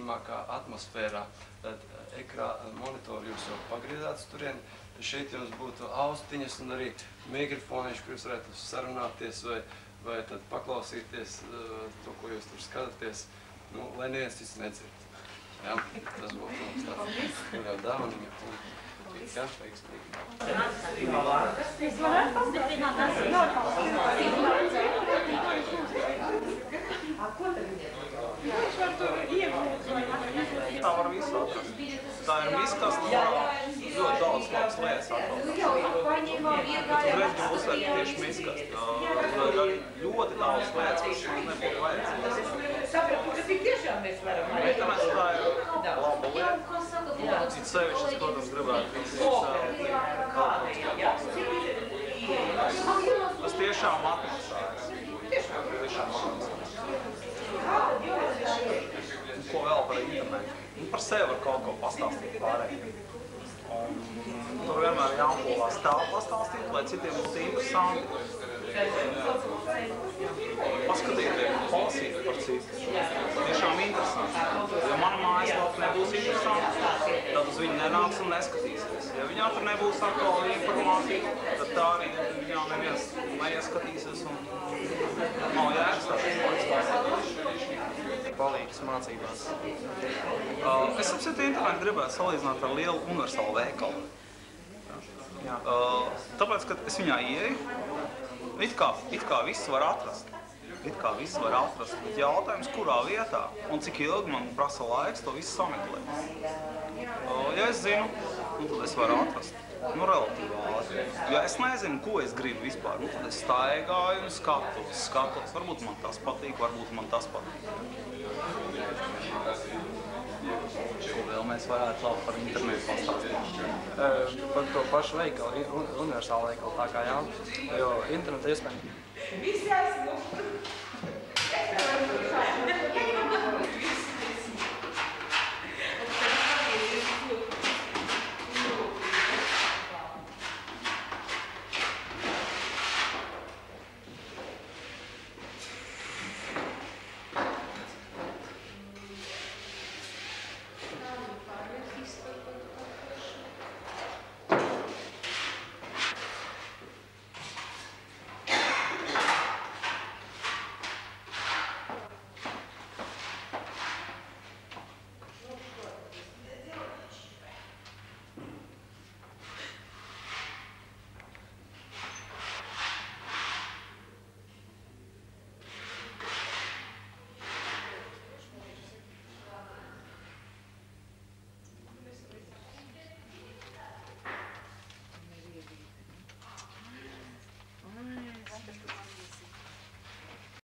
pieņemamākā atmosfērā. Monitoru jūs jau pagriezāt uz turieni. Šeit jums būtu austiņas un arī mikrofoniši, kur jūs varētu sarunāties vai tad paklausīties to, ko jūs tur skatāties, lai neviens cits nedzird. Jā, tas būtu mums tāds jau dāvaniņa. Jā, veiksmīgi. Tā var visu atrast. Tā ir miskasta, ļoti daudz labas lietas atrast. Bet uzreiz gribu uzsvērt tieši miskasta. Ir arī ļoti daudz lietas, kas mums nebūtu vajadzīgas. Bet tāpēc tā ir laba lieta. Cits sevišķis, protams, gribētu tas tiešām atmaksājas. Ko vēl par internetu? Par sevi var kaut ko pastāstīt pārējiem. Tur vienmēr jāmpolās tā pastāstīt, lai citiem būtu interesanti. Paskatieties, palasīt par citu. Tiešām interesanti. Ja mana mājaslapa nebūs interesanta, tad uz viņu nenāks un neskatīsies. Ja viņā tur nebūs aktuāla informācija, tad tā arī viņā neviens neieskatīsies un nav jēgas tāpēc. Palīgs mācībās. Es apsiet internetu gribētu salīdzināt ar lielu universālu veikalu. Tāpēc, kad es viņā ieeju, it kā viss var atrast. Bet jautājums, kurā vietā un cik ilgi man prasa laiks to visu sameklēt. Ja es zinu, tad es varu atrast. Relatīvi ātri. Ja es nezinu, ko es gribu vispār, tad es staigāju un skatos. Varbūt man tas patīk, varbūt man tas patīk. Ko vēl mēs varētu labi par internetu pastāstīt? Par to pašu veikalu, universālu veikalu tā kā jā, jo interneta iespējams. Visi aizmūst.